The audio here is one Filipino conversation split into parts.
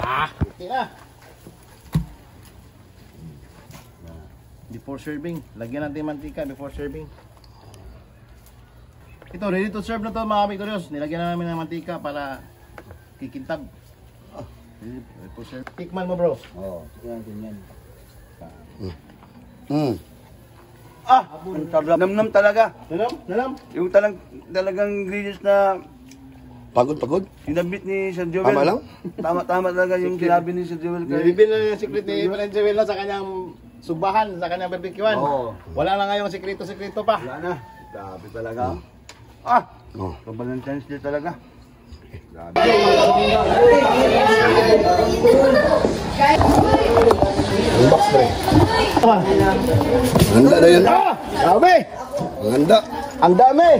Okay na. Before serving, lagyan natin mantika before serving. Ito, ready to serve na to mga Victorious. Nilagyan na namin ng mantika para kikintab. Ready to serve. Tikman mo bro. Oo, tikman natin yan. Nam-nam talaga. Nalam? Yung talagang ingredients na Pagod? sinabit ni Sir Joel. Tama lang? Tama talaga yung sinabi ni Sir Joel. Nilibin na yung secret ni Friend Joel sa kanyang subahan, sa kanyang barbecuean. Oo. Wala na ngayong sekreto-sekreto pa. Wala na. Grabe talaga. Valentine's Day talaga. Grabe. Box pre. Handa na yun. Dami! Handa. Ang dami!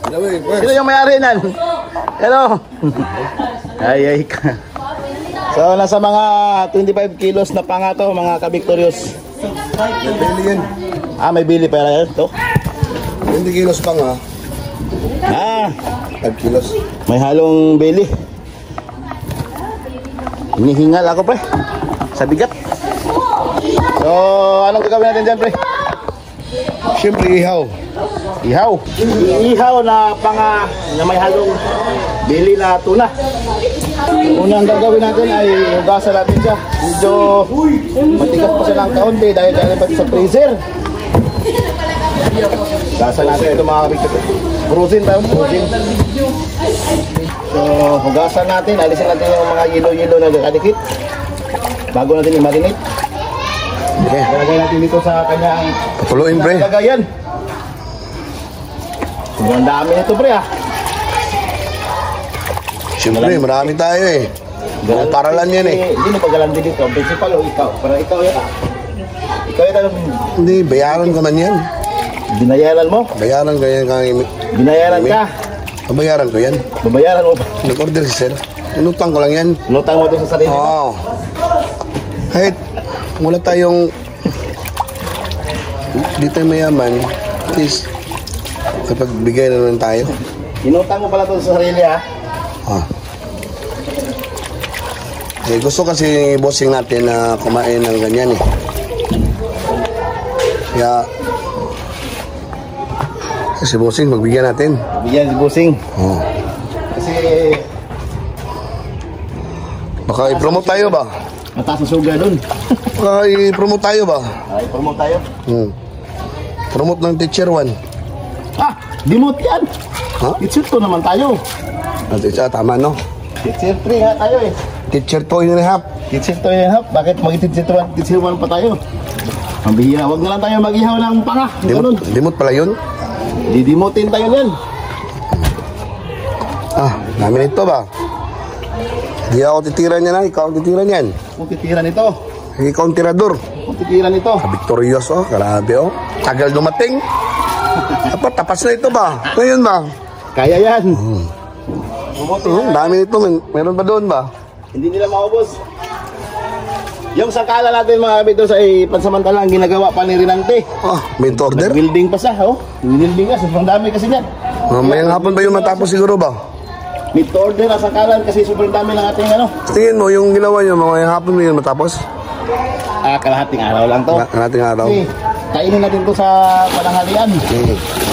Dami, Sino yung may-ari nan? Hello! Ay ka. So, nasa mga 25 kilos na panga to, mga ka-Victorious. May bili yan. May bili pa yan ito. 20 kilos pa nga. 5 kilos. May halong bili. Hinihingal ako pre. Sa bigat. So, anong gagawin natin dyan pre? Siyempre ihaw. Ihaw. Ihaw na panga na may halong bili na tuna. Unang gagawin natin ay hugasan natin siya. Medyo matigas pa siya ng kaunti dahil galing sa freezer. Hugasan natin ito mga kabigkat. Frozen tayo, frozen. So, hugasan natin. Alisin natin yung mga yelo-yelo na nakadikit bago natin i-marinate. Okay. Ilagay natin dito sa kanyang Pakuluin pre. lagayan. Sobrang dami nito pre Siyempre, marami tayo eh. Paralan yan eh. Hindi na paggalandi dito. Principal o ikaw? Para ikaw yan Ikaw yan Hindi, bayaran ko man yan. binayaran mo? Bayaran ko yan. Binayaran ka? Bayaran ko yan. Babayaran mo ba? Nag-order si sir. Inutang ko lang yan. Notang mo ito sa sarili mo? Oo. Kahit wala tayong dito mayaman, at least kapag bigay na naman tayo. Inutang mo pala ito sa sarili Eh, gusto kasi bossing natin na kumain ng ganyan eh. Kaya si bossing magbigyan natin. Bigyan si Busing. Kasi Baka i-promote tayo ba? mataas na suga dun. Baka i-promote tayo ba? Ay, promote tayo. Promote ng Teacher 1. Demote yan. Teacher 2 naman tayo. Tama no? Teacher 3 nga tayo eh. Teacher 2 and a half. Teacher 2 and a half. Bakit mag-teacher 1 pa tayo? Ang bihira. Huwag na lang tayo mag-ihaw ng panga. Dimot pala yun? Didemotin tayo yan. Dami nito ba? Di ako titira niyan ikaw ang titira niyan. Kung titira nito. Ikaw ang tirador. Kung titira nito. Victorious grabe Tagal dumating. Dapat tapas na ito ba? Ngayon ba? Kaya yan. Dami nito. Meron ba doon ba? Hindi nila maubos. Yung sakala natin mga kabito sa pansamantalang ginagawa pa ni Rinante. May order? Building pa siya, building ka. Sobrang dami kasi niyan. Mayang hapon ba yung matapos siguro ba? May order na sakalan kasi sobrang dami ng ating Tingin mo yung ginawa nyo, mayang hapon ba yung matapos? Kalahating araw lang to. Kalahating araw. Kasi kainin natin to sa pananghalian.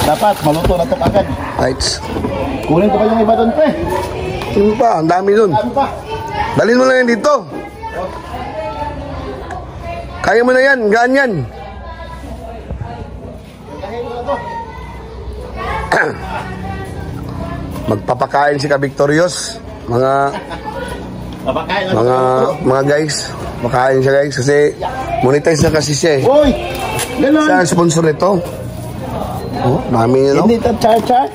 Dapat maluto na to agad. Right. Kunin ko pa yung iba doon pre. Ano pa? Ang dami doon. Dami pa. Dalhin mo na yan dito. Kaya mo na yan. Gaan yan. Magpapakain si Ka-Victorious. Mga guys. Makain siya guys. Kasi monetize na kasi siya eh. Uy! Ganun! Siya ang sponsor nito. Dami niya Hindi ito char-char.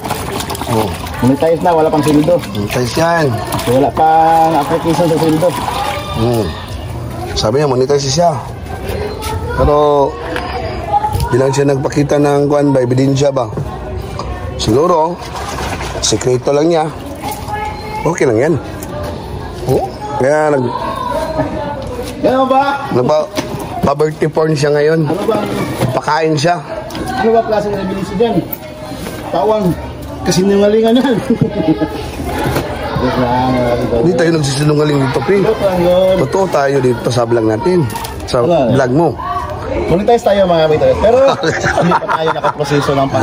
Monetize na. Wala pang sildo. Monetize yan. Wala pang application sa sildo. Sabi niya monetize siya. Pero di lang siya nagpakita ng kuan ba, ebidensya ba? Siguro sekreto lang niya. Okay lang yan. Kaya Gano'n ba? pa-birthday porn siya ngayon. Ano ba? Pakain siya. Ano ba klaseng nabilis dyan? Tawang kasinungalingan yan. Yes lang. Hindi tayo nagsisinungaling dito, pre. Joke lang yun. Totoo tayo dito sa vlog natin. Sa Ano? vlog mo. Monetize tayo mga kapitbahay. Pero hindi pa tayo nakaproseso ng pag...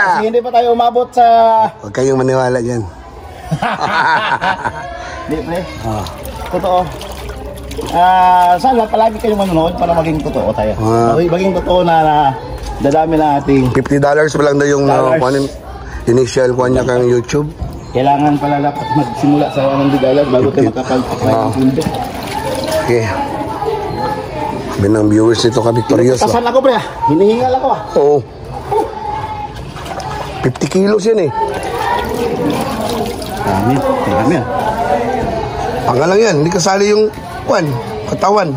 Kasi hindi pa tayo umabot sa... Huwag kayong maniwala dyan. Hindi pre. Totoo. Sana palagi kayong manonood para maging totoo tayo. Maging totoo na dadami na ating... $50 pa lang daw yung initial kuha niya kang YouTube. Kailangan pala dapat magsimula sa $100 bago tayo makapag-5 Okay. Sabi ng viewers nito ka, Victorious. Kasan ako pre, hinihingal ako Oo. 50 kilos yan eh. Dami ah. Pangalang yan, hindi kasali yung katawan.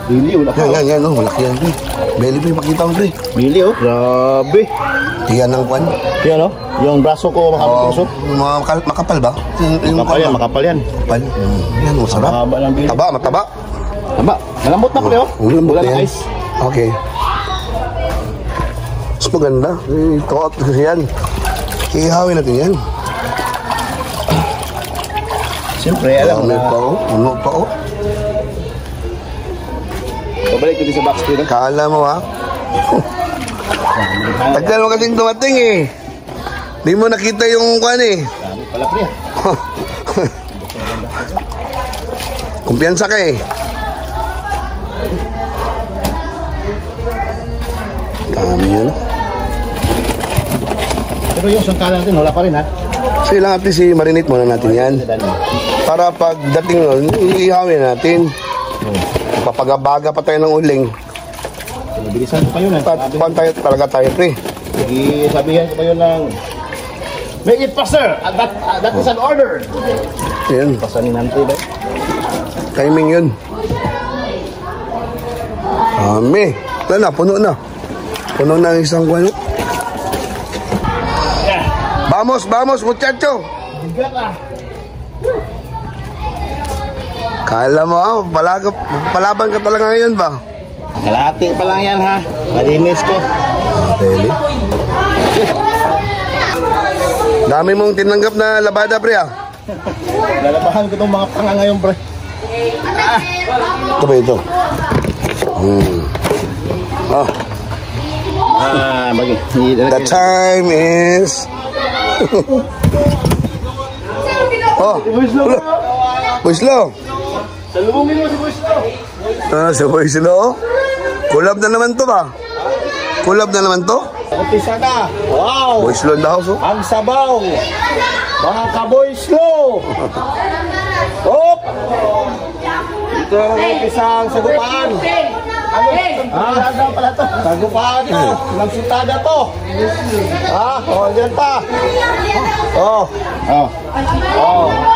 Bili, wala ka. Yan, oh, malaki yan. Pre. Belly pre, pakita mo pre. Bili oh, grabe. Yan ang Yan oh, yung braso ko makapag-usok. Makapal ba? Makapal yan. Makapal. Yan, masarap. Mahaba ng bili. Mataba. Tama, malambot na pre oh. Malambot Wala na na yan. ice. Okay. Mas maganda. Ito kasi yan. Ihawin natin yan. Siyempre, alam mo na. Ano pa oh. Pabalik ko din sa box pre. Kala mo ha. Tagal mo kasing dumating eh. Di mo nakita yung eh. Dami pala pre. Kumpiyansa ka eh. Dami yun. Pero yung sangkalan natin, wala pa rin ha. So ilang natin si marinate muna natin yan. Para pag dating nun, ihawin natin. Papagabaga pa tayo ng uling. Bilisan ko pa yun. Pan tayo talaga tayo pre. Sabihan ko pa yun ng make it faster. That is an order. Yan. Pasanin natin ba? Timing yun. Dami. Wala na, puno na. Puno na ang isang guano. Vamos, muchacho. Bigat ah. Kala mo ha, palaban ka talaga ngayon ba? Kalahati pa lang yan ha. Malinis ko. Really? Dami mong tinanggap na labada pre ah. Lalabahan ko itong mga panga ngayon pre. Ito ba ito? Bagi. The time is... Buislo. Salubungin mo si Buislo. Si Buislo. Kulab na naman to ba? Kulab na naman to? Umpisa na. Wow. Buislo in the house oh. Ang sabaw. Mga ka-Buislo. Hop. Ito ang isang sagupaan. Pala to. Sagupaan ito. Nagsutada to. Yan pa.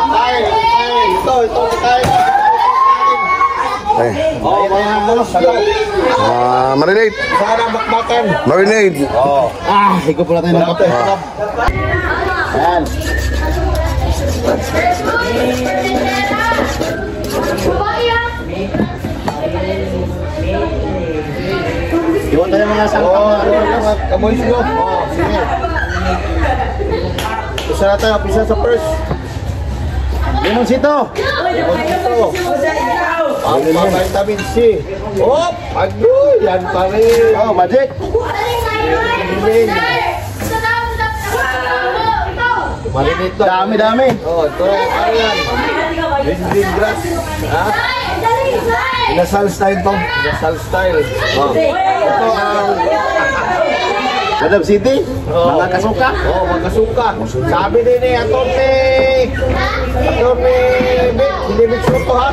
Kain. Ito kain. Marinade. Sana bakbakan. Marinade. Higop pala tayo ng kape. Ayan. Iwan tayo mga sangkang. Kamoy siyo. Sige. Isa na tayo. Pisa sa first. Limoncito. Vitamin C. Agoy. Yan pa rin. Magic. Marinate to. Dami. Ito yan. Green grass. Inasal style to. Inasal style. Ito ang Madam City. Mga kasuka. Mga kasuka. Sabi din eh, Atty. Vic, hindi Vic Soto ha.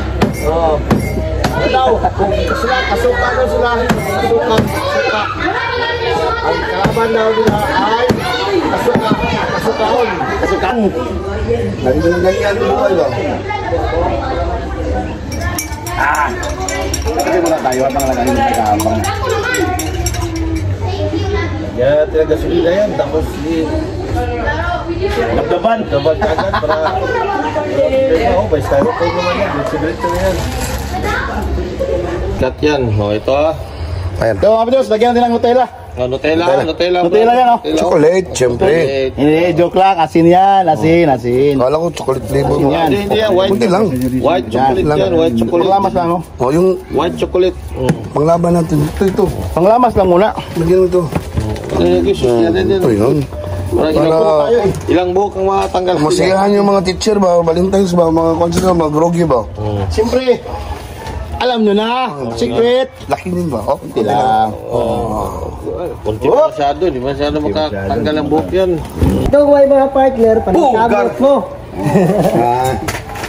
Ano daw? Kung sila, kasuka daw sila. Kasuka. Ang kalaban daw nila ay kasukaon. Kasukan. Ganyan mo ito. Kasi muna tayo habang nagaling ng kabang. Ya, talaga solida yan. Tapos di... Dabdaban agad para... by styrofoam naman yan. Sigaretto na yan. Cut yan. Ito ah. Ayan. Ito mga Diyos, lagyan natin ng Nutella. Nutella yan, oh. Chocolate, syempre. Hindi, joke lang. Asin yan. Asin. Kala ko chocolate flavor mo. Yan. Hindi yan, white. Kunti lang. White chocolate yan, white chocolate. Panglamas lang, no? O, yung White chocolate. panglaban natin. Ito. Panglamas lang muna. Lagyan mo ito. Ito yun. Ilang buhok ang matanggal. Masiyahan yung mga teacher ba, Valentine's ba, mga consular, mga grogi ba. Siyempre, alam nyo na. Secret. Laki din ba? Oh, Kunti lang. Kunti pa masyado, di masyado makatanggal ang buhok yan. Ito may mga partner, panagkamot mo.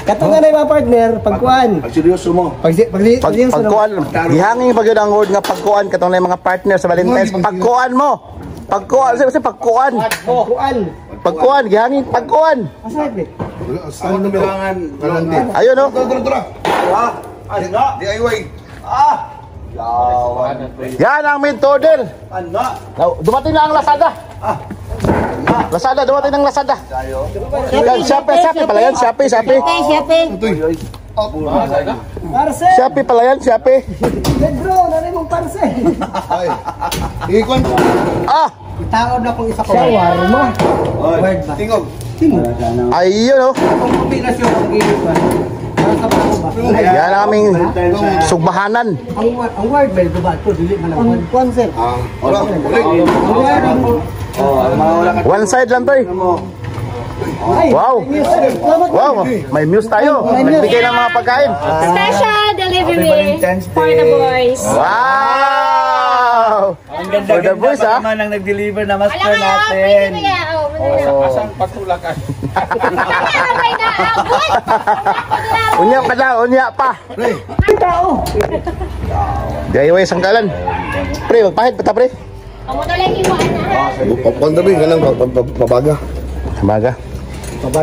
Kato nga na yung mga partner, pagkuhan. Ang seryoso mo. Pagkuhan. Gihangin pag yun ang word nga pagkuhan. Katong na yung mga partner sa Valentine's. Pagkuhan mo. Pagkuhan. Kasi pagkuhan. Pagkuhan. Pagkuhan. Gihangin pagkuhan. Masakit eh. Ano kailangan? Ayun, no? Dura. DIY. Yan ang main order. Dumating na ang Lazada. Lazada, dumating ng Lazada. Yan, Shopee pala yan. Shopee. Parcel! Shopee pala yan, Shopee. Pedro, nanay mong parcel. Ay. Ikon. Itaon na kung isa ko. Shawarma. Word ba? Tingog. Ayun, no? Ang kombinasyon ng gilid ba? Para sa bago ba? Yan ang aming sugbahanan. Ang word ba? Ito ba? Ito, dili man ang word. Concept. Wala. Ulit. Ang word ang... One side lang, Toy. Wow. Wow, may muse tayo. Nagbigay ng mga pagkain. Special delivery for the boys. Wow! Ang For the boys, ha? naman ang nag-deliver na Alam master mo yan, natin. pwede kaya. Asang patulakan. Unya pa. DIY sangkalan. Pre, magpahit pa ta, pre. Amo na lang iwan na. Popcorn tabi, ganang pabaga. Maga.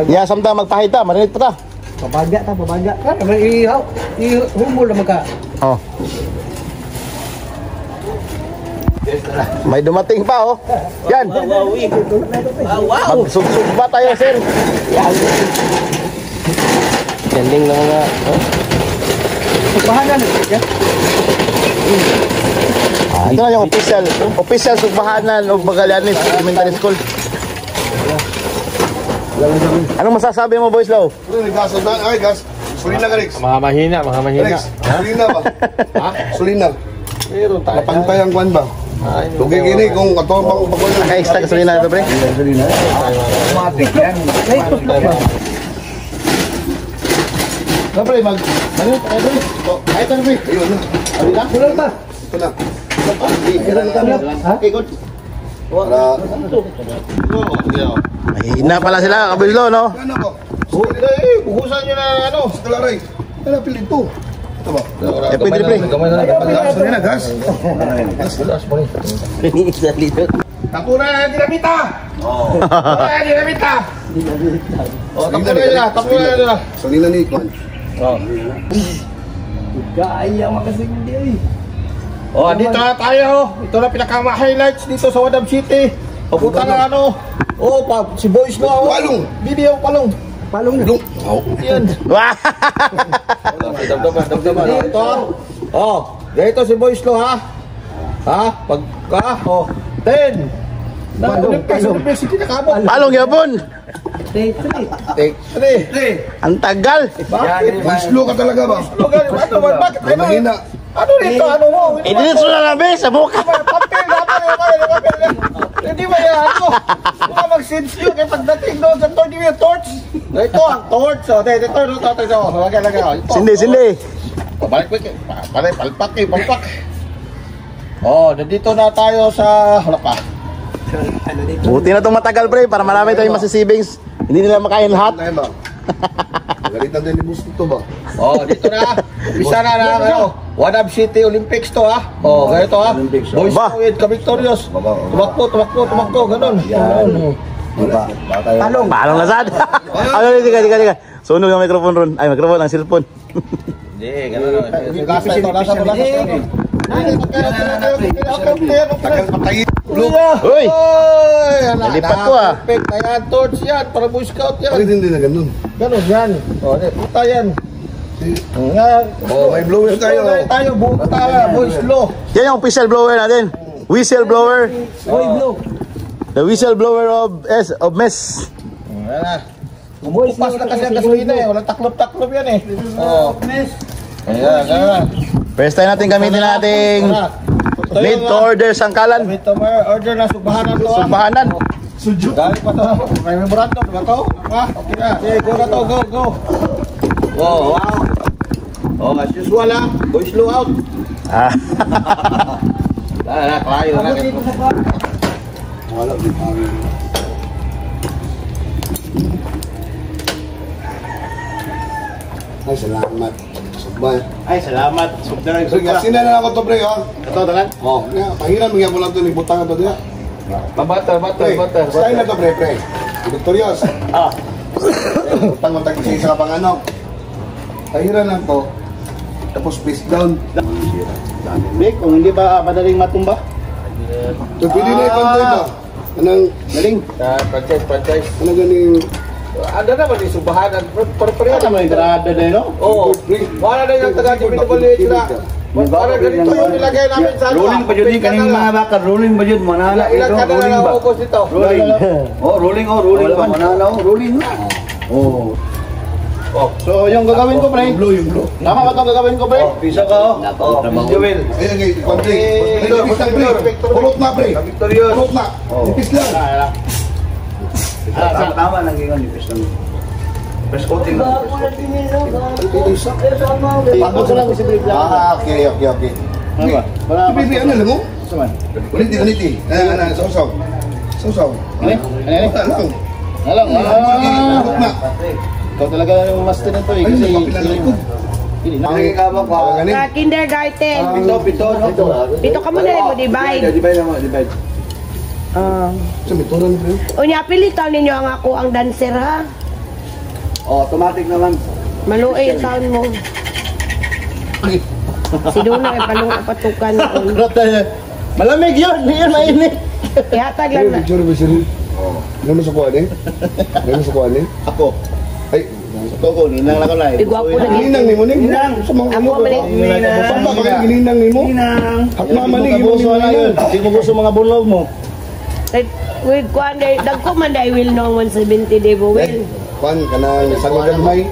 Ya, samta magpahit ta, marinig pa ta. Pabaga. May ihaw. Ihumol naman ka. Oh. May dumating pa, oh. Yan. Magsubsub ba tayo, sir? Yan. Galing na nga. Pagbahanan. Ito na yung official sugbahanan of Magallanes Elementary School. Anong masasabi mo, Boys Low? Gas na, ay gas. Sulina ka, Rex. Mga mahina. Rex, sulina ba? Sulina. Meron tayo. Mapantay ang kwan ba? Tugay gini kung ato pang pagkuhan. Naka-extra gasolina na ito, pre? Automatic yan. No, pre, mag-manit. Ay, ito na, pre. Ayun na. Ayun na. Kulang pa. Ito na. Okay, good. Para... Mahina pala sila, Kabildo, no? Ano ba? Buhusan nyo na ano. Kalaray. Ano pilit to? Ito ba? Eh, pwede, pre. Gas, sulina, gas. Tapunan na ang dinamita. Tapunan na dinamita. Tapunan na. Sulina ni Kwan. Kaya makasindi. Dito na tayo. Ito na pinaka-highlights dito sa Wadam City. Papunta na ano. Si Boys no. Palong. Video palong. Palong na. Lung. Yan. Wah! Damdaman. Ito. Dito si Boys no, ha. Pagka. 10. Olympics, hindi nakabot. Palong yapon! Take 3. Take 3. Ang tagal! Bakit? Slow ka talaga ba? Bakit? May mahina. Ano dito? Ano mo? Idinitso na namin sa mukha! Papel. Hindi ba yan ako? Baka mag-sense yun kaya pagdating doon sa torch, yung torch. Ito ang torch. Ito. Lagay. Sindi! Pabalik. Palpak. Nandito na tayo sa Halapa. Buti na itong matagal, pre, para marami tayong masisibings. Hindi nila makain lahat. Ano ba? Galitan din ni Bus dito ba? Dito na. Bisa na ano. Wadam City Olympics to, ha. Ganito, ha. Boys Ba? with ka-victorious. Tumakbo. Ganun. Palong lasad! Ano, tiga. Sunog ang microphone ron. Ay, microphone, ang cellphone. Hindi, ganun. Lasa ito. Tagal patay. Uy! Nalipat ko, ah. Perfect na yan. Torch yan. Para Boy Scout yan. Pwede hindi na ganun. Ganun yan. Puta yan. May blowers tayo. Tayo, buo tayo. Boys Law. Yan yung official blower natin. whistleblower. The whistleblower of mess. Wala na. Umupas na kasi ang gasolina eh. Walang taklop-taklop yan eh. Oo. Ayan. First time natin gamitin nating made to order sangkalan. Wait to order na sugbahanan to. Sumbahanan. Galing pa to. May memorandum ba to? Ha? Okay na. Okay, go na to. Go. Wow. Oh, as usual ha. Go slow out. Ah. Kaya na. Ay, salamat. Subay. Ay, salamat. Subdara. Sige, sina na ako to, pre, oh. Ito, tangan. Oh, pahiram mo lang to, nagbutang to diya. Butter. Style na to, pre. Victorious. Ah. Butang mo tag isa pang ano. Pahiram lang to. Tapos face down. Big, kung hindi ba madaling matumba? So, pwede na ikonto ito. Anong, Galing. Franchise. ano ganing, Ano naman yung subahanan? Kaya Pero naman yung grada na yun, no? Oo. Wala na yung taga-Jimmy sila. Para ganito yung nilagay namin sa Rolling pa yun kaning mga bakal, rolling pa yun, manala. Ilan ka na Rolling lang ba? ubos nito? Rolling. Rolling pa, manala, rolling na. Oh. So, yung gagawin ko, pre. Yung blue. Tama ba itong gagawin ko, pre? Pisa ka, oh. Joel. ayan ngay, konti. Pulot na, pre. Victorious. Pulot na. Ipis lang. Tama nang ingon ni Piston. Press coating lang. Pagod ko lang si Brief lang. Okay. Ano ba? Wala Si Bibi, ano lang mo? Saman. Uniti. Sausaw. Ano? Wala lang. Alam, Pulot na. ikaw talaga yung master nito eh. Ay, Kasi, mapila na likod. hindi na. Nakikabak ko. Ganin. Sa kindergarten. Pito ka muna rin mo, divide. Divide. Sa mituran, pre. Unya, pilitan ninyo ang ako ang dancer ha. Automatic naman. Maluay yung taon mo. Si Duna ay patukan. Malamig yun, hindi yun mainit. Ihatag lang na. Picture ba siya? Ano mo sa kuwan eh? Ako. Ay, Ito ko, ninang lang ko na eh. Igwapo na gininang ni mo ni. Sa mga Ako ano balik. ba? Pamba ka kaya gininang ni mo? Hakma man ni Gusto na yun. Hindi mo gusto mga bulog mo. With kuan day, dagko man day will know 170 day bo will. Kuwan ka na sagod ang may.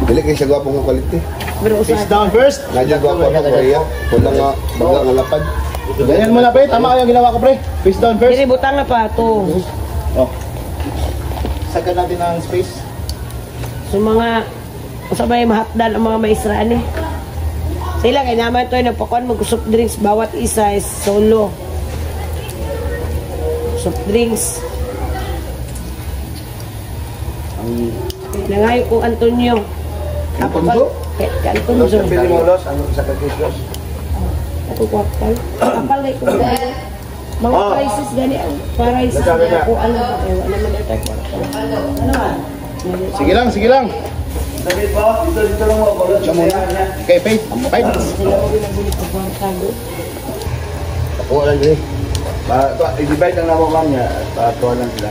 Dili kay siya gwapong quality. Pero Face usa. down first. Nadya gwapo ako Korea. Wala nga baga nga lapad. Ganyan mo na pre, tama yung ginawa ko pre. Face down first. Diri butang na pa to. Oh. Sagad natin ang space. So mga usabay mahatdan ang mga maisra ni. Sila kay naman to nagpakuan mag soft drinks bawat isa is solo. Soft drinks. Nangayo ko Antonio. Antonio? Antonio. Pilimulos, ang sa kakislos. Ako kwapal. Kapal kay ko gani. Mga prices gani ang prices ko ano ba wala man attack. Sige lang. Sabi po, dito lang mo. Siya muna. Okay, Faith. Faith. Sila ko ginaguli ko pang tago. Oo lang din. I-divide lang naman ma'am niya. Patuwa lang sila.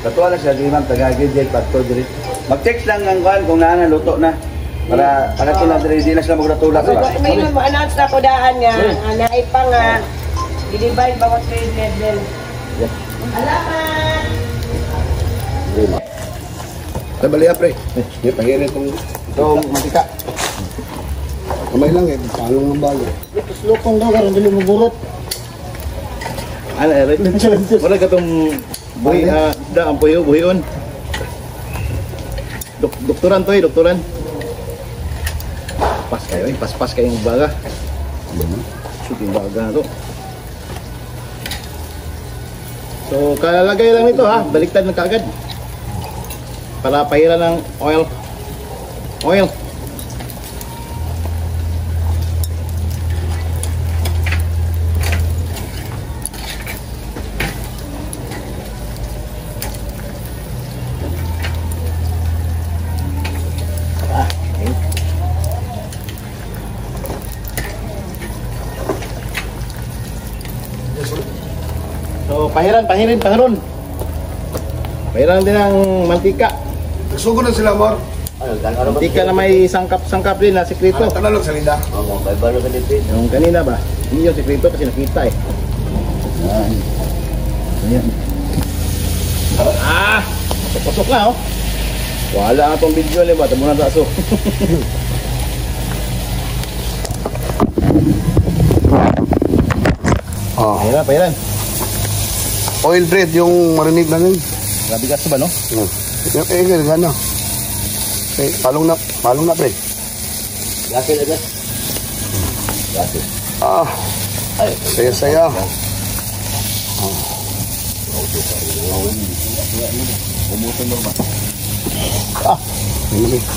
Patuwa lang sila. Di ma'am, tagagid, patuwa diri. Mag-text lang ang kuhan kung luto na. Para ito na diri, di na sila magratulak. May ma-announce na ko daan nga, naay pa nga, i-divide bawat grade level. Alaman! Tabali pre. Di pahirin itong mantika. Kamay lang eh, palong ng balo. Lupong daw karon dili mo burot. Ano ere? Wala ka tong buhi da ang buhion. Doktoran to doktoran. Pas kayo pas kayong baga. Shooting baga na to. So kalalagay lang nito ha, baliktad na kaagad. Para pahiran ng oil. So pahiran. Pahiran din ng mantika. Nagsugo na sila, Mar. Hindi ka na may sangkap-sangkap din na sekreto. Tanong salida. Yung kanina ba? Hindi yung sekreto kasi nakita eh. Ayan. Ah! Pasok na oh. Wala nga itong video ulit ba? Tamo na taso. Ayan na, payaran. Oil bread yung marinig na yun. Grabe gas ba no? Yung gana. Palong na pre. Gasin na gas. Saya-saya.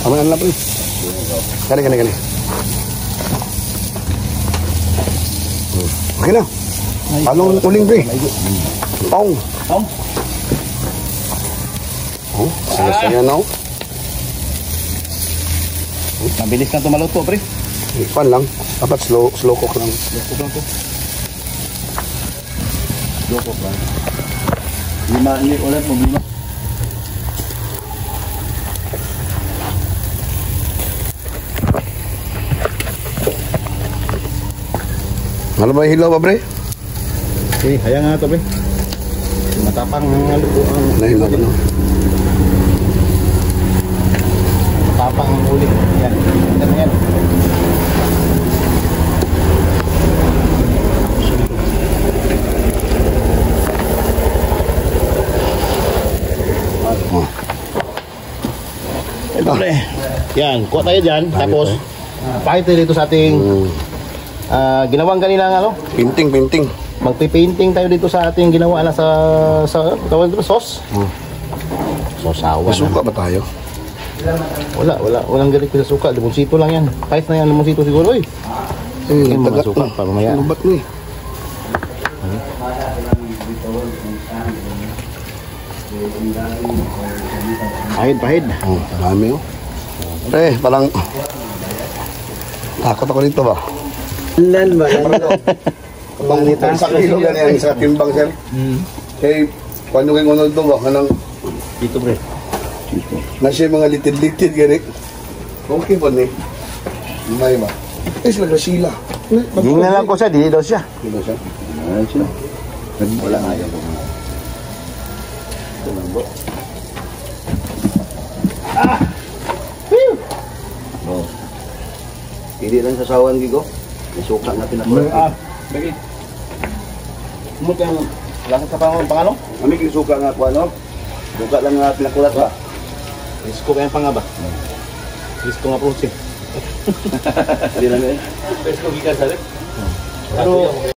Aman na pre. Kani. Okay na. Palong uling pre. Tong. Oh, saya-saya na. Mabilis na ito maluto, pre. Pan lang. Dapat slow cook lang. Lukok lang ito. Lukok lang. Ini ulit mo, 5. Ano ba yung hilaw ba, pre? Okay, hayang nga ito, pre. Matapang ang lutuan. Nahilaw ba, no? Matapang ang ulit. Yan. Yan. Ito, pre. Yan, kuha tayo dyan. Tapos, pakita dito sa ating ginawang kanina ano? Pinting. Magpipainting tayo dito sa ating ginawa na sa tawag dito, sauce. Sausawan. May suka ba tayo? Walang ganito sa suka. Limonsito lang yan. Kahit na yan, limonsito siguro. Uy. Yung mga suka pa mamaya. Lubat ni. Pahid. Dami oh. Pre, parang takot ako dito ba? Lan ba? Kapag sa kilo yan yan sa timbang sir. Kaya paano kayo unod ba? Kanang Dito, pre. nasa mga litid-litid gani. Okay po ni. May ba? Sila sila. Hindi na lang ko siya. Di daw siya. Sila siya. Wala nga yun. Hindi lang sa sawan, Gigo. May suka na pinakulat. Bagi. Mo kang lakad ka pa pangano? Kami suka nga po, ano? Suka lang nga pinakulat ba? Isko kayang pangaba. Isko nga protein. Hindi lang eh. Isko gikan sa rin. Pero